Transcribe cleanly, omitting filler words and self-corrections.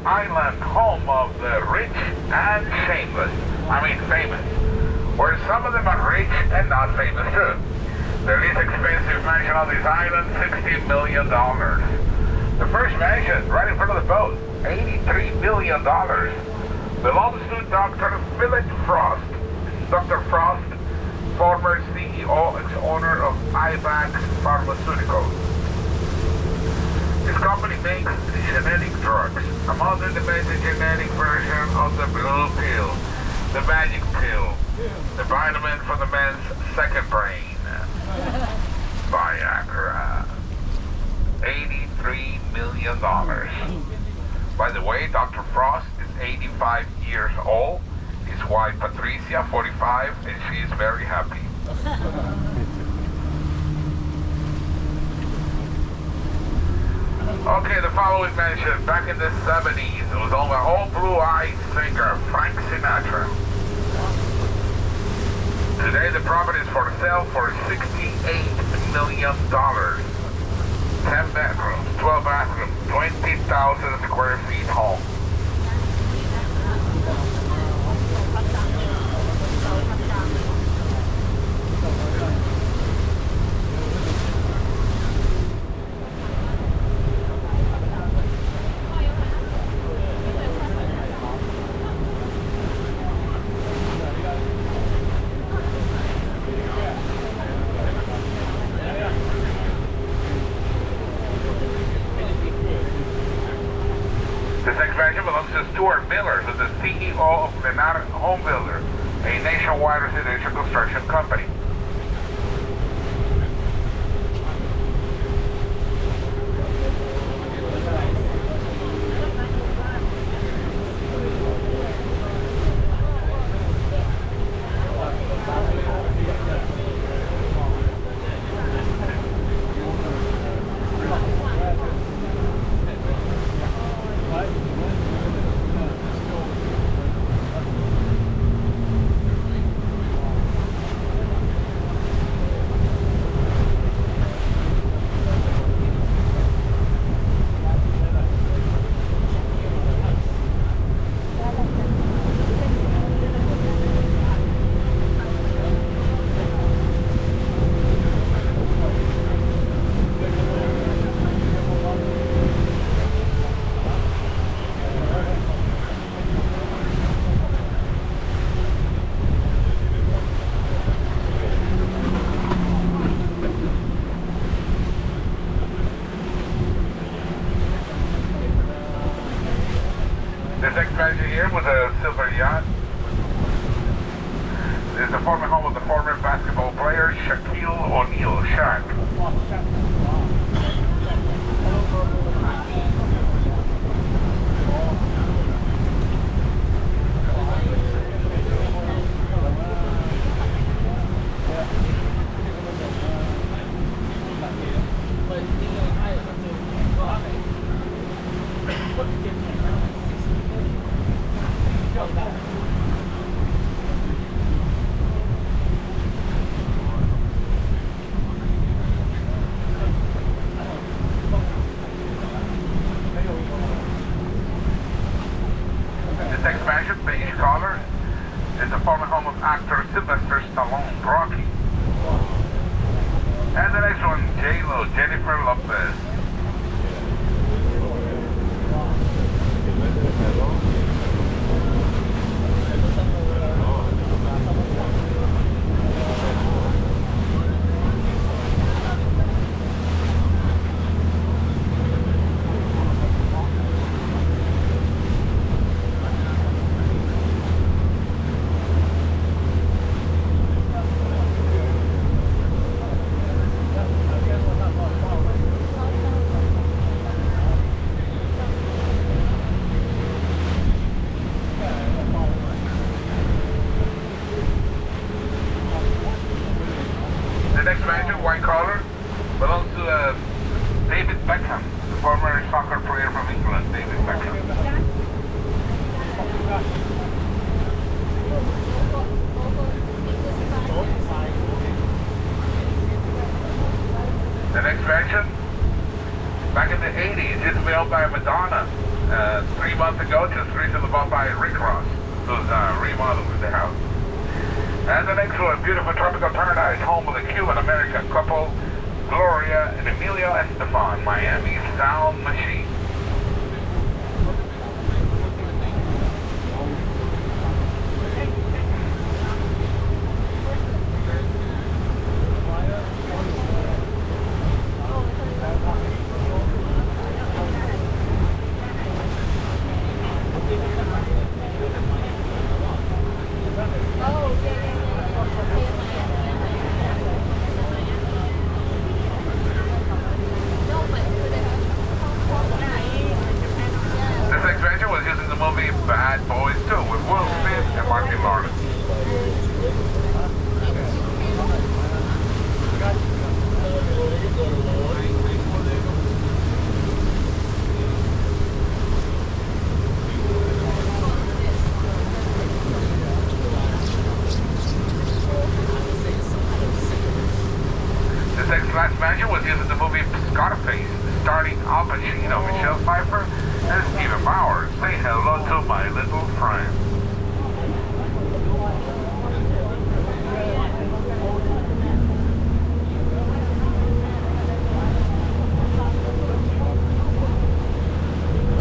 island home of the rich and shameless. I mean famous. Where some of them are rich and not famous too. The least expensive mansion on this island, $60 million. The first mansion, right in front of the boat, $83 million. Belongs to Dr. Philip Frost. Dr. Frost, former CEO, ex-owner of IVAC Pharmaceuticals. This company makes genetic drugs. Among them, the genetic version of the blue pill, the magic pill, the vitamin for the man's second brain, Viagra. $83 million. By the way, Dr. Frost is 85 years old. His wife Patricia, 45, and she is very happy. Okay, the following mention, back in the 70s, it was owned by old blue-eyed singer Frank Sinatra. Today the property is for sale for $68 million. 10 bedrooms, 12 bathrooms, 20,000 square feet home. Who's the CEO of Millionaire Home Builder, a nationwide residential construction company. Here with a silver yacht. This is the former home of the former basketball player Shaquille O'Neal, Shaq. Beige color is the former home of actor Sylvester Stallone, Rocky. And the next one, J-Lo, Jennifer Lopez. White collar belongs to David Beckham, the former soccer player from England, David Beckham. The next mansion, back in the 80s, used to be owned by Madonna. 3 months to go, just recently bought by Rick Ross, who's remodeling the house. And the next one, beautiful tropical paradise, home of the Cuban-American couple, Gloria and Amelia Esteban, Miami Sound Machine. Bad Boys 2 with Will Smith and Martin Lawrence. This X-Class mansion was used in the movie Scarface, starring Al Pacino, Michelle Pfeiffer, and Stephen Bauer. Say hello to my little friend.